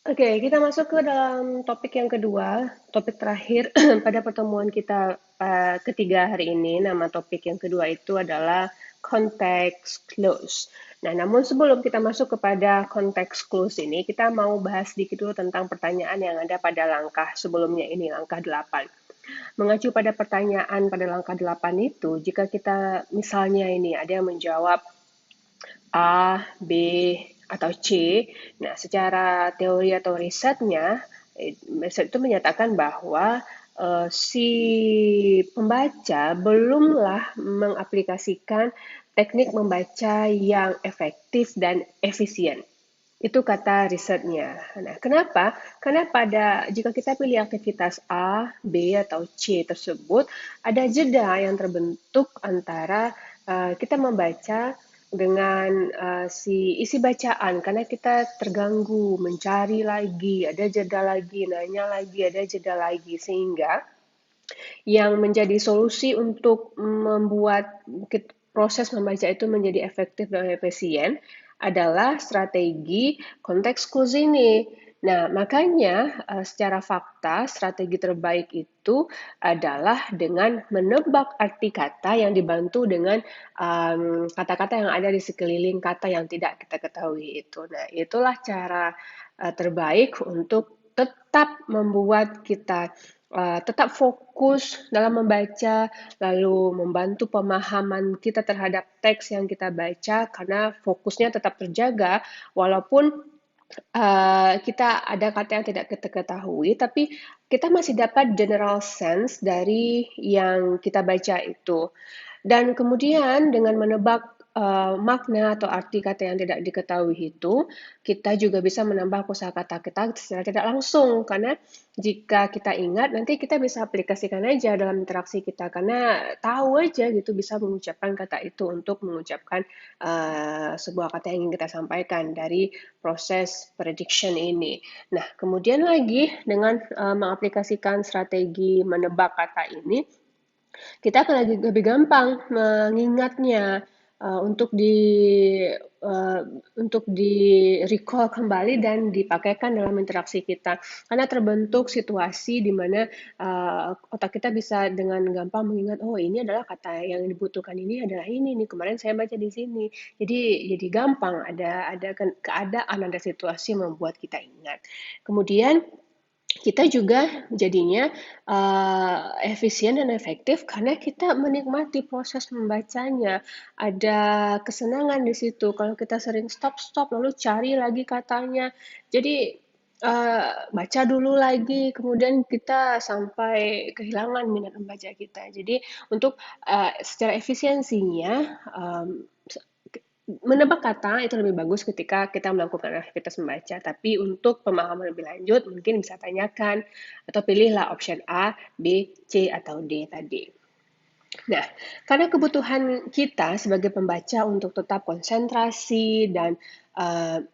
Oke, kita masuk ke dalam topik yang kedua, topik terakhir pada pertemuan kita ketiga hari ini. Nama topik yang kedua itu adalah context clues. Nah, namun sebelum kita masuk kepada context clues ini, kita mau bahas sedikit dulu tentang pertanyaan yang ada pada langkah sebelumnya ini, langkah 8. Mengacu pada pertanyaan pada langkah 8 itu, jika kita misalnya ini ada yang menjawab A, B, atau C. Nah, secara teori atau risetnya, riset itu menyatakan bahwa si pembaca belumlah mengaplikasikan teknik membaca yang efektif dan efisien. Itu kata risetnya. Nah, kenapa? Karena jika kita pilih aktivitas A, B, atau C tersebut, ada jeda yang terbentuk antara kita membaca dengan si isi bacaan, karena kita terganggu, mencari lagi, ada jeda lagi, nanya lagi, ada jeda lagi, sehingga yang menjadi solusi untuk membuat proses membaca itu menjadi efektif dan efisien adalah strategi konteks clues ini. Nah, makanya secara fakta strategi terbaik itu adalah dengan menebak arti kata yang dibantu dengan kata-kata yang ada di sekeliling kata yang tidak kita ketahui itu. Nah, itulah cara terbaik untuk tetap membuat kita tetap fokus dalam membaca, lalu membantu pemahaman kita terhadap teks yang kita baca, karena fokusnya tetap terjaga, walaupun kita ada kata yang tidak kita ketahui, tapi kita masih dapat general sense dari yang kita baca itu. Dan kemudian dengan menebak makna atau arti kata yang tidak diketahui itu, kita juga bisa menambah kosakata kita secara tidak langsung. Karena jika kita ingat, nanti kita bisa aplikasikan aja dalam interaksi kita. Karena tahu aja gitu bisa mengucapkan kata itu untuk mengucapkan sebuah kata yang ingin kita sampaikan dari proses prediction ini. Nah, kemudian lagi dengan mengaplikasikan strategi menebak kata ini, kita akan lebih gampang mengingatnya untuk uh, di recall kembali dan dipakaikan dalam interaksi kita, karena terbentuk situasi di mana otak kita bisa dengan gampang mengingat, oh ini adalah kata yang dibutuhkan, ini adalah ini nih, kemarin saya baca di sini. Jadi gampang, ada keadaan, ada situasi yang membuat kita ingat. Kemudian kita juga jadinya efisien dan efektif karena kita menikmati proses membacanya. Ada kesenangan di situ. Kalau kita sering stop-stop lalu cari lagi katanya. Jadi baca dulu lagi, kemudian kita sampai kehilangan minat membaca kita. Jadi untuk secara efisiensinya, menebak kata itu lebih bagus ketika kita melakukan aktivitas membaca, tapi untuk pemahaman lebih lanjut mungkin bisa tanyakan atau pilihlah option A, B, C, atau D tadi. Nah, karena kebutuhan kita sebagai pembaca untuk tetap konsentrasi dan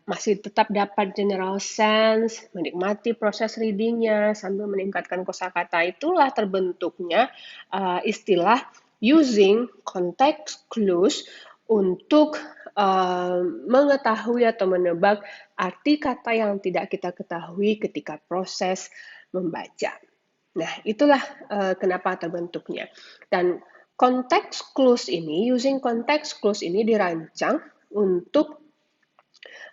masih tetap dapat general sense, menikmati proses readingnya sambil meningkatkan kosakata, itulah terbentuknya istilah using context clues untuk mengetahui atau menebak arti kata yang tidak kita ketahui ketika proses membaca. Nah, itulah kenapa terbentuknya. Dan context clues ini, using context clues ini dirancang untuk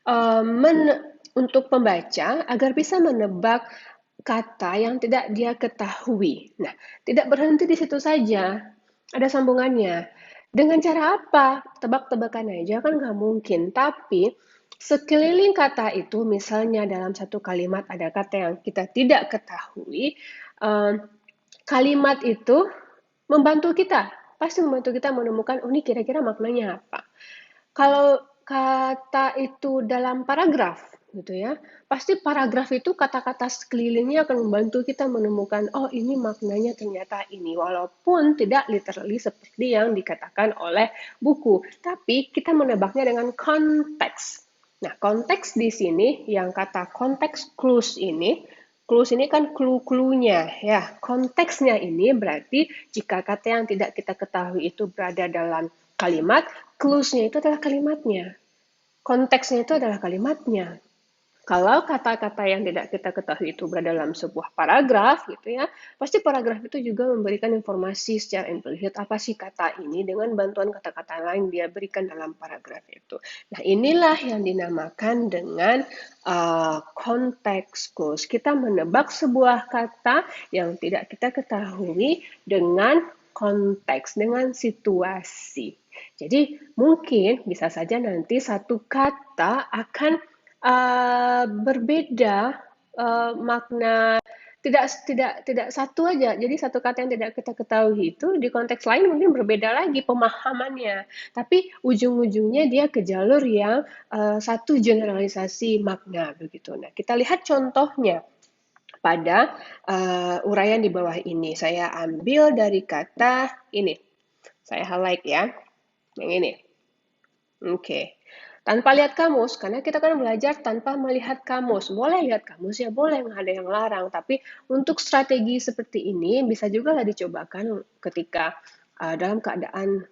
uh, untuk pembaca agar bisa menebak kata yang tidak dia ketahui. Nah, tidak berhenti di situ saja, ada sambungannya. Dengan cara apa? Tebak-tebakan aja kan nggak mungkin, tapi sekeliling kata itu, misalnya dalam satu kalimat ada kata yang kita tidak ketahui, eh, kalimat itu membantu kita, pasti membantu kita menemukan, oh ini kira-kira maknanya apa. Kalau kata itu dalam paragraf, gitu ya, pasti paragraf itu kata-kata sekelilingnya akan membantu kita menemukan, oh ini maknanya ternyata ini, walaupun tidak literally seperti yang dikatakan oleh buku, tapi kita menebaknya dengan konteks. Nah, konteks di sini, yang kata konteks clues ini kan clue-cluenya ya. Konteksnya ini berarti jika kata yang tidak kita ketahui itu berada dalam kalimat, clues-nya itu adalah kalimatnya. Konteksnya itu adalah kalimatnya. Kalau kata-kata yang tidak kita ketahui itu berada dalam sebuah paragraf gitu ya, pasti paragraf itu juga memberikan informasi secara implisit apa sih kata ini dengan bantuan kata-kata lain dia berikan dalam paragraf itu. Nah, inilah yang dinamakan dengan konteks clues. Kita menebak sebuah kata yang tidak kita ketahui dengan konteks, dengan situasi. Jadi mungkin bisa saja nanti satu kata akan berbeda makna, tidak satu aja. Jadi satu kata yang tidak kita ketahui itu di konteks lain mungkin berbeda lagi pemahamannya. Tapi ujung-ujungnya dia ke jalur yang satu generalisasi makna begitu. Nah, kita lihat contohnya pada uraian di bawah ini. Saya ambil dari kata ini. Saya highlight ya, yang ini. Oke. Tanpa lihat kamus, karena kita kan belajar tanpa melihat kamus. Boleh lihat kamus ya, boleh, nggak ada yang larang. Tapi untuk strategi seperti ini bisa juga lah dicobakan ketika dalam keadaan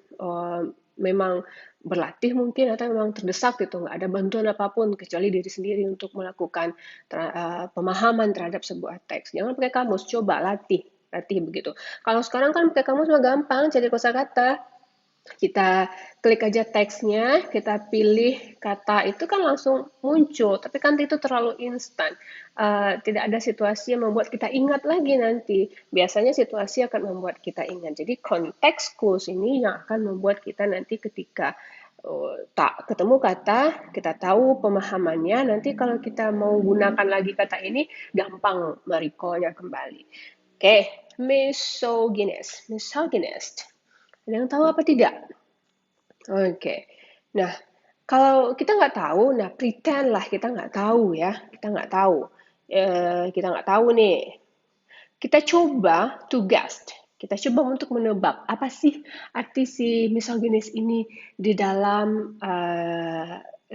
memang berlatih mungkin atau memang terdesak gitu, nggak ada bantuan apapun kecuali diri sendiri untuk melakukan pemahaman terhadap sebuah teks. Jangan pakai kamus, coba latih, latih begitu. Kalau sekarang kan pakai kamus mah gampang, cari kosakata. Kita klik aja teksnya, kita pilih kata itu kan langsung muncul, tapi kan itu terlalu instan. Tidak ada situasi yang membuat kita ingat lagi nanti. Biasanya situasi akan membuat kita ingat. Jadi konteks clues ini yang akan membuat kita nanti ketika tak ketemu kata, kita tahu pemahamannya, nanti kalau kita mau gunakan lagi kata ini, gampang merecall-nya kembali. Oke, misogynist. Misogynist. Ada yang tahu apa tidak? Oke. Nah, kalau kita nggak tahu, nah pretend lah kita nggak tahu ya. Kita nggak tahu. Kita nggak tahu nih. Kita coba to guess. Kita coba untuk menebak apa sih arti si misoginis ini di dalam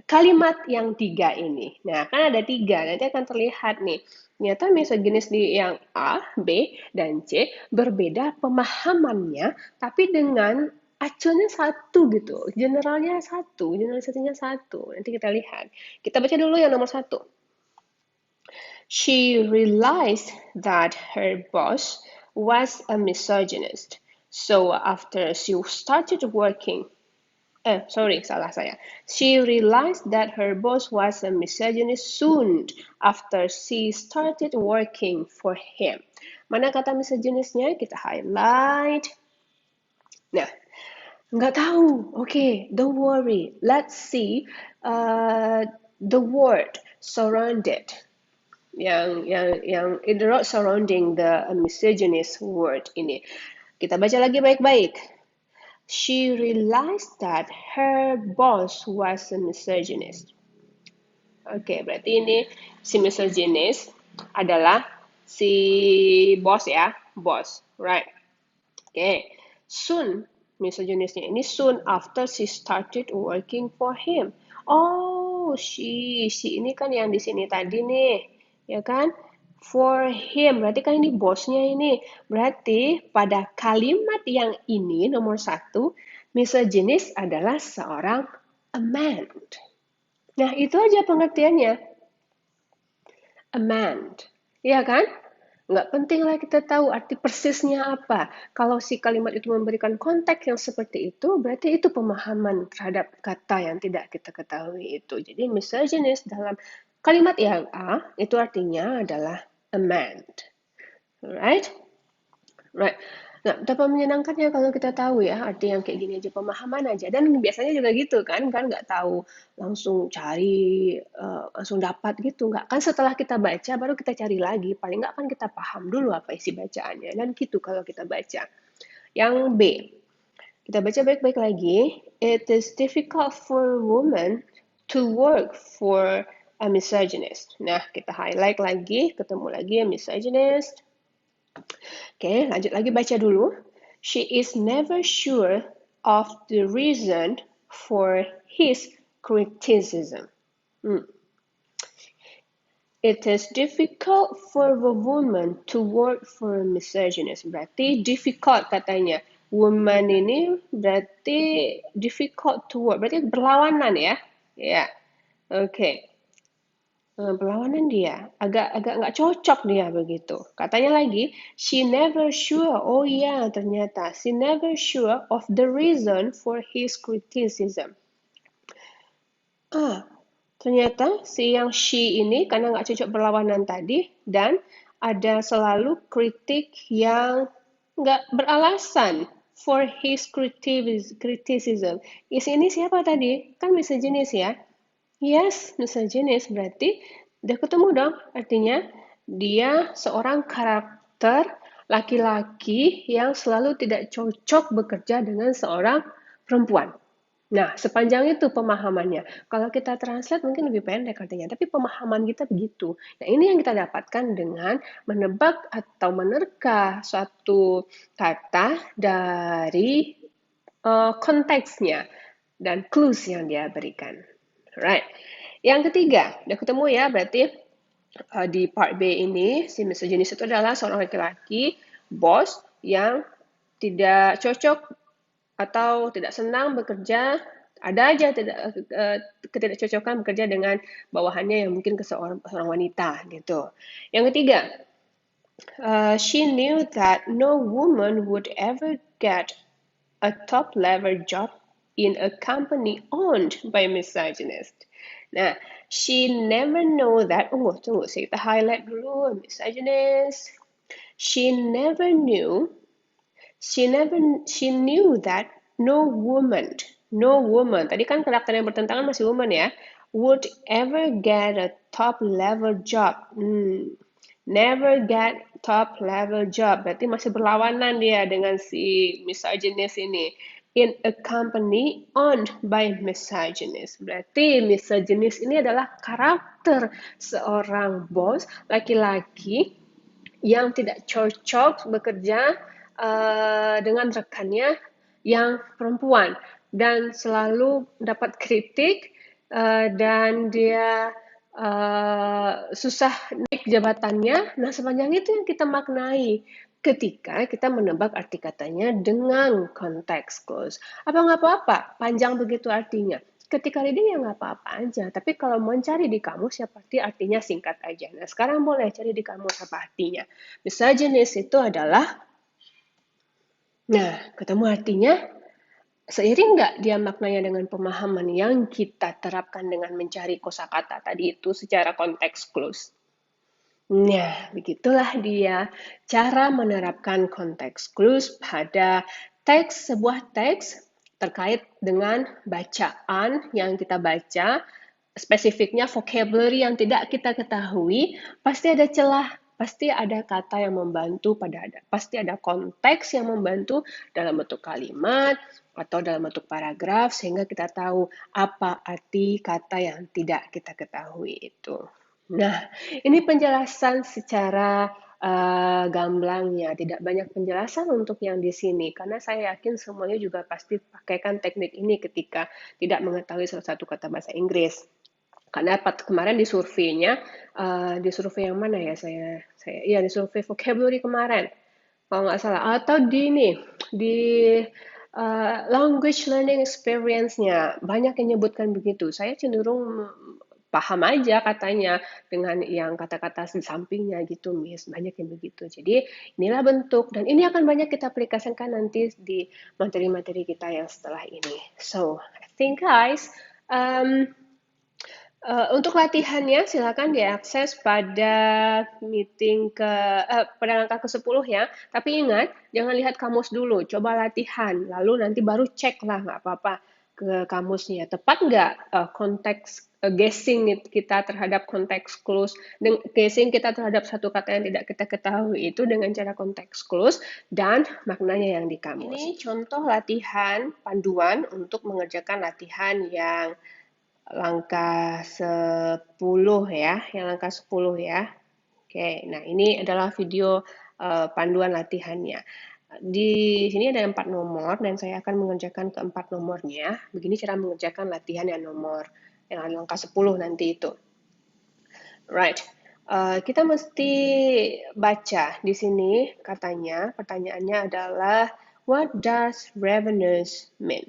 kalimat yang tiga ini. Nah, kan ada tiga, nanti akan terlihat nih. Ternyata misoginis di yang A, B, dan C berbeda pemahamannya, tapi dengan acuannya satu gitu. Generalnya satu, generalisasinya satu. Nanti kita lihat. Kita baca dulu yang nomor satu. She realized that her boss was a misogynist. So after she started working, salah saya. She realized that her boss was a misogynist soon after she started working for him. Mana kata misogynisnya? Kita highlight. Nah, nggak tahu. Okay, don't worry. Let's see the word surrounded. Yang it wrote surrounding the misogynist word ini. Kita baca lagi baik-baik. She realized that her boss was a misogynist. Oke, berarti ini si misogynist adalah si boss ya, boss, right? Oke, soon misogynisnya ini soon after she started working for him. Oh, she ini kan yang di sini tadi nih, ya kan? For him, berarti kan ini bosnya ini. Berarti pada kalimat yang ini nomor satu, misogynis adalah seorang a man. Nah, itu aja pengertiannya. A man. Iya kan? Nggak penting lah kita tahu arti persisnya apa. Kalau si kalimat itu memberikan konteks yang seperti itu, berarti itu pemahaman terhadap kata yang tidak kita ketahui itu. Jadi misogynist dalam kalimat yang A, itu artinya adalah a man. Alright? Right. Nah, betapa menyenangkannya kalau kita tahu ya arti yang kayak gini aja, pemahaman aja. Dan biasanya juga gitu kan nggak tahu langsung cari, langsung dapat gitu, nggak. Kan setelah kita baca baru kita cari lagi, paling nggak kan kita paham dulu apa isi bacaannya, dan gitu kalau kita baca. Yang B, kita baca baik-baik lagi. It is difficult for women to work for a misogynist. Nah, kita highlight lagi, ketemu lagi a misogynist. Oke, lanjut lagi baca dulu. She is never sure of the reason for his criticism. It is difficult for a woman to work for a misogynist. Berarti difficult katanya. Woman ini berarti difficult to work. Berarti berlawanan ya. Ya. Oke. Perlawanan dia, agak nggak cocok dia begitu. Katanya lagi, she never sure. Oh iya, ternyata she never sure of the reason for his criticism. Ah, ternyata si yang she ini karena nggak cocok berlawanan tadi dan ada selalu kritik yang nggak beralasan for his criticism. Is ini siapa tadi? Kan bisa jenis ya. Yes, misoginis berarti udah ketemu dong. Artinya dia seorang karakter laki-laki yang selalu tidak cocok bekerja dengan seorang perempuan. Nah, sepanjang itu pemahamannya. Kalau kita translate mungkin lebih pendek artinya, tapi pemahaman kita begitu. Nah, ini yang kita dapatkan dengan menebak atau menerka suatu kata dari konteksnya dan clues yang dia berikan. Right. Yang ketiga, udah ketemu ya, berarti di part B ini, si misoginis itu adalah seorang laki-laki, bos, yang tidak cocok atau tidak senang bekerja, ada aja ketidakcocokan bekerja dengan bawahannya yang mungkin ke seorang wanita gitu. Yang ketiga, she knew that no woman would ever get a top-level job in a company owned by a misogynist. Nah, she never know that. Tunggu, kita highlight dulu misogynist. She never knew. She knew that no woman. Tadi kan karakter yang bertentangan masih woman ya. Would ever get a top-level job. Never get top level job. Berarti masih berlawanan dia dengan si misogynist ini. In a company owned by misogynist. Berarti misogynist ini adalah karakter seorang bos laki-laki yang tidak cocok bekerja dengan rekannya yang perempuan dan selalu dapat kritik dan dia susah naik jabatannya. Nah, sepanjang itu yang kita maknai ketika kita menebak arti katanya dengan konteks clause. Apa nggak apa-apa? Panjang begitu artinya. Ketika reading ya nggak apa-apa aja. Tapi kalau mau cari di kamus ya pasti artinya singkat aja. Nah, sekarang boleh cari di kamus apa artinya. Misogynis itu adalah, nah, ketemu artinya, seiring nggak dia maknanya dengan pemahaman yang kita terapkan dengan mencari kosakata tadi itu secara konteks clause. Nah, begitulah dia cara menerapkan konteks clues pada sebuah teks terkait dengan bacaan yang kita baca, spesifiknya vocabulary yang tidak kita ketahui, pasti ada celah, pasti ada kata yang membantu pasti ada konteks yang membantu dalam bentuk kalimat atau dalam bentuk paragraf sehingga kita tahu apa arti kata yang tidak kita ketahui itu. Nah, ini penjelasan secara gamblangnya, tidak banyak penjelasan untuk yang di sini, karena saya yakin semuanya juga pasti pakaikan teknik ini ketika tidak mengetahui salah satu kata bahasa Inggris. Karena kemarin di surveinya, di survei yang mana ya iya di survei vocabulary kemarin, kalau nggak salah, atau di language learning experience-nya, banyak yang nyebutkan begitu. Saya cenderung paham aja katanya dengan yang kata-kata di sampingnya gitu, Miss. Banyak yang begitu. Jadi inilah bentuk dan ini akan banyak kita aplikasikan nanti di materi-materi kita yang setelah ini. So, I think guys, untuk latihannya silakan diakses pada pada langkah ke-10 ya. Tapi ingat, jangan lihat kamus dulu, coba latihan, lalu nanti baru cek lah, nggak apa-apa ke kamusnya. Tepat nggak konteks guessing kita terhadap konteks clues, guessing kita terhadap satu kata yang tidak kita ketahui itu dengan cara konteks clues dan maknanya yang di kamus. Ini contoh latihan panduan untuk mengerjakan latihan yang langkah 10 ya, yang langkah 10 ya. Oke, nah ini adalah video panduan latihannya. Di sini ada 4 nomor dan saya akan mengerjakan keempat nomornya. Begini cara mengerjakan latihan yang langkah 10 nanti itu. Right. Kita mesti baca di sini katanya, pertanyaannya adalah what does ravenous mean?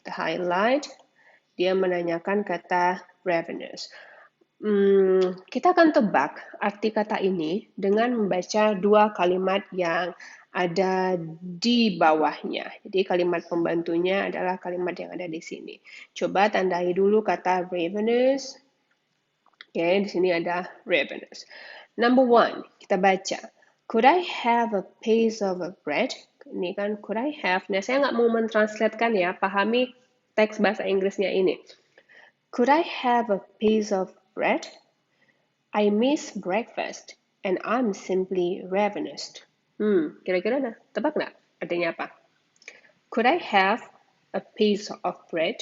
Kita highlight. Dia menanyakan kata ravenous. Kita akan tebak arti kata ini dengan membaca dua kalimat yang ada di bawahnya. Jadi kalimat pembantunya adalah kalimat yang ada di sini. Coba tandai dulu kata ravenous. Oke, di sini ada ravenous. Number one, kita baca. Could I have a piece of bread? Ini kan could I have. Nah, saya nggak mau mentranslatekan ya, pahami teks bahasa Inggrisnya ini. Could I have a piece of bread? I miss breakfast and I'm simply ravenous. Kira-kira tebak nggak? Artinya apa? Could I have a piece of bread?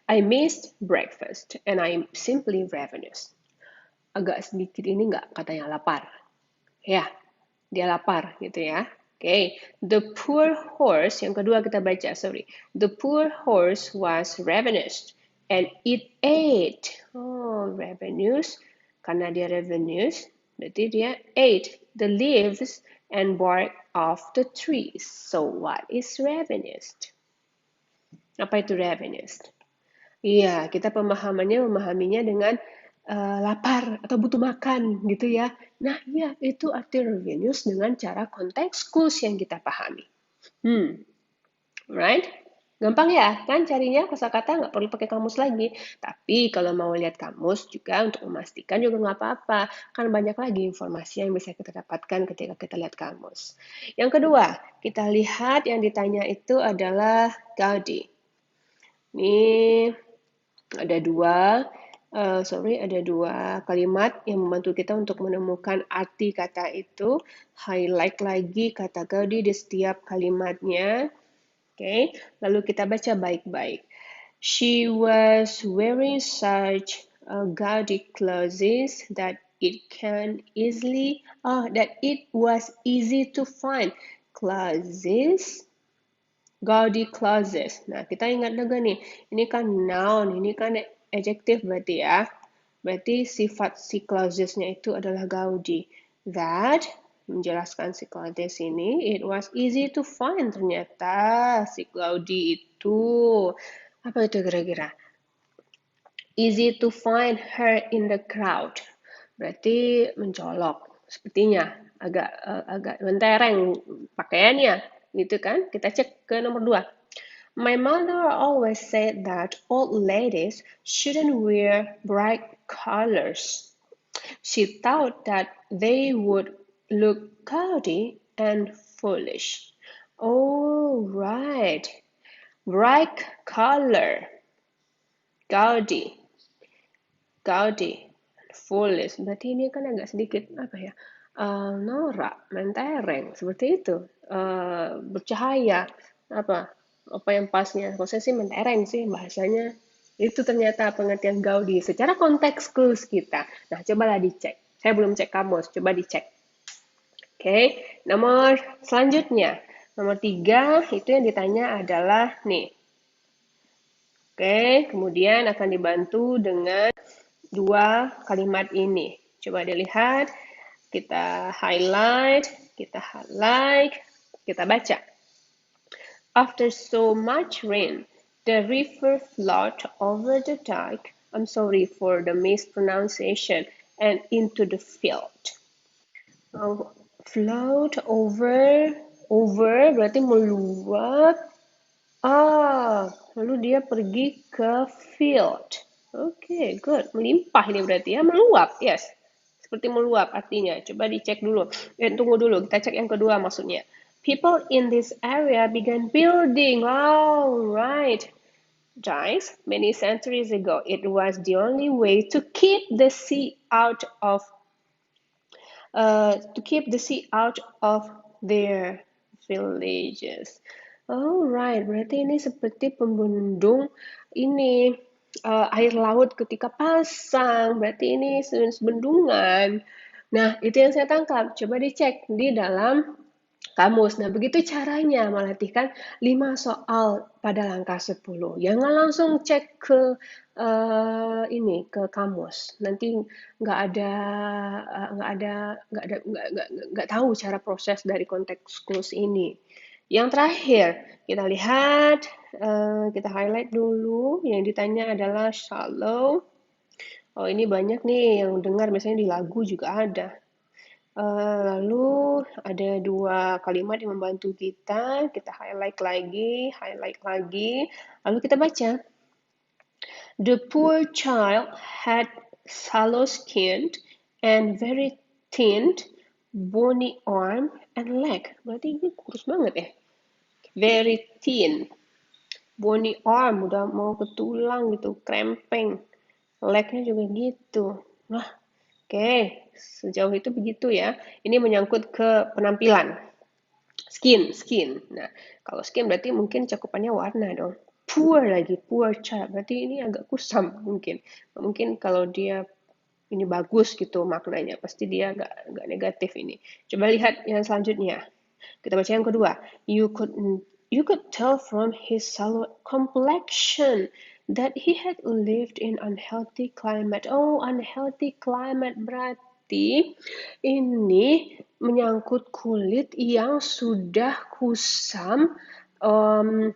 I missed breakfast and I'm simply ravenous. Agak sedikit ini nggak katanya lapar. Ya, dia lapar gitu ya. Okay. The poor horse, yang kedua kita baca, sorry. The poor horse was ravenous and it ate. Oh, ravenous. Karena dia ravenous, berarti dia ate the leaves and bark of the trees. So what is ravenous? Apa itu ravenous? Iya, kita memahaminya dengan lapar atau butuh makan gitu ya. Nah, iya itu arti ravenous dengan cara konteks clues yang kita pahami. Right? Gampang ya, kan carinya kosakata nggak perlu pakai kamus lagi. Tapi kalau mau lihat kamus juga untuk memastikan juga nggak apa-apa. Kan banyak lagi informasi yang bisa kita dapatkan ketika kita lihat kamus. Yang kedua, kita lihat yang ditanya itu adalah Gaudi. Ini ada dua kalimat yang membantu kita untuk menemukan arti kata itu. Highlight lagi kata Gaudi di setiap kalimatnya. Oke, lalu kita baca baik-baik. She was wearing such gaudy clothes that it was easy to find. Gaudy clothes. Nah, kita ingat juga nih, ini kan noun, ini kan adjective berarti ya. Berarti sifat si clothes-nya itu adalah gaudy. That menjelaskan si clothes ini, it was easy to find. Ternyata si gaudy itu, apa itu kira-kira? Easy to find her in the crowd. Berarti mencolok. Sepertinya agak mentereng pakaiannya, gitu kan? Kita cek ke nomor 2. My mother always said that old ladies shouldn't wear bright colors. She thought that they would look gaudy and foolish. Oh, right. Bright color. Gaudy. Gaudy. Foolish. Berarti ini kan agak sedikit, apa ya, norak, mentereng. Seperti itu. Bercahaya. Apa yang pasnya? Kalau saya sih mentereng sih bahasanya. Itu ternyata pengertian Gaudi secara konteks clues kita. Nah, cobalah dicek. Saya belum cek kamus, coba dicek. Oke, nomor selanjutnya. Nomor 3, itu yang ditanya adalah nih. Oke, kemudian akan dibantu dengan dua kalimat ini. Coba dilihat, kita highlight, kita baca. After so much rain, the river flowed over the dike, I'm sorry for the mispronunciation, and into the field. Flowed over berarti meluap. Lalu dia pergi ke field. Oke, good. Melimpah ini berarti ya, meluap. Yes, seperti meluap artinya. Coba dicek dulu. Tunggu dulu, kita cek yang kedua maksudnya. People in this area began building. Oh, right. Guys, many centuries ago, it was the only way to keep the sea out of their villages. Alright, berarti ini seperti pembendung ini air laut ketika pasang. Berarti ini bendungan. Nah, itu yang saya tangkap. Coba dicek di dalam kamus. Nah, begitu caranya melatihkan 5 soal pada langkah 10. Jangan langsung cek ke ke kamus. Nanti nggak tahu cara proses dari konteks clues ini. Yang terakhir, kita lihat, kita highlight dulu. Yang ditanya adalah shallow. Oh, ini banyak nih yang dengar, misalnya di lagu juga ada. Lalu ada dua kalimat yang membantu kita highlight lagi, lalu kita baca. The poor child had sallow skin and very thin, bony arm and leg. Berarti ini kurus banget ya. Very thin, bony arm, udah mau ke tulang gitu, krempeng. Leg-nya juga gitu. Nah, oke, sejauh itu begitu ya. Ini menyangkut ke penampilan. Skin. Nah, kalau skin berarti mungkin cakupannya warna dong. Poor lagi, poor child. Berarti ini agak kusam mungkin. Mungkin kalau dia ini bagus gitu maknanya, pasti dia agak negatif ini. Coba lihat yang selanjutnya. Kita baca yang kedua. You could tell from his sallow complexion that he had lived in unhealthy climate. Oh, unhealthy climate berarti ini menyangkut kulit yang sudah kusam, um,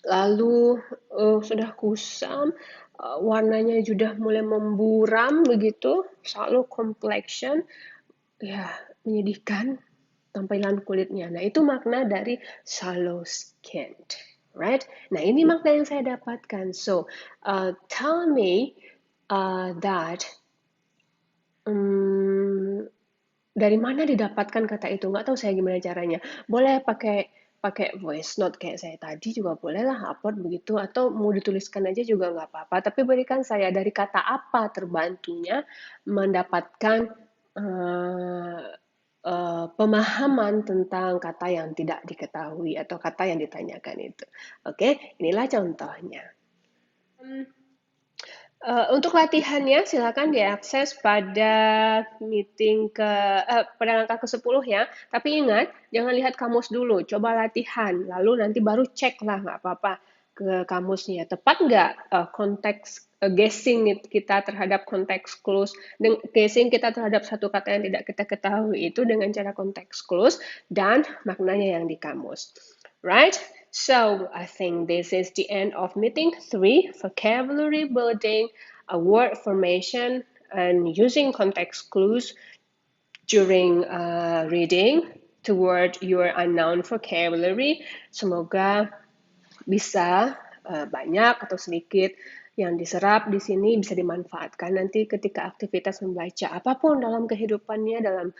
lalu sudah kusam, warnanya sudah mulai memburam begitu, sallow complexion, ya menyedihkan tampilan kulitnya. Nah, itu makna dari sallow skinned, right? Nah, ini makna yang saya dapatkan. So, tell me that um, dari mana didapatkan kata itu? Nggak tahu saya gimana caranya. Boleh pakai pakai voice note kayak saya tadi juga boleh lah upload begitu, atau mau dituliskan aja juga nggak apa-apa. Tapi berikan saya dari kata apa terbantunya mendapatkan uh, pemahaman tentang kata yang tidak diketahui atau kata yang ditanyakan itu. Oke, inilah contohnya. Untuk latihannya silakan diakses pada pada langkah ke-10 ya. Tapi ingat, jangan lihat kamus dulu, coba latihan, lalu nanti baru cek lah, nggak apa-apa ke kamusnya. Tepat nggak konteks guessing kita terhadap konteks clues, guessing kita terhadap satu kata yang tidak kita ketahui itu dengan cara konteks clues dan maknanya yang di kamus. Right? So I think this is the end of meeting 3, vocabulary building, a word formation, and using context clues during reading toward your unknown vocabulary. Semoga bisa banyak atau sedikit yang diserap di sini bisa dimanfaatkan nanti ketika aktivitas membaca apapun dalam kehidupannya dalam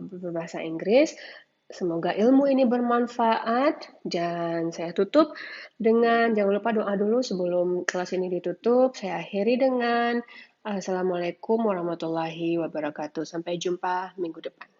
berbahasa Inggris. Semoga ilmu ini bermanfaat dan saya tutup dengan jangan lupa doa dulu sebelum kelas ini ditutup. Saya akhiri dengan Assalamualaikum warahmatullahi wabarakatuh. Sampai jumpa minggu depan.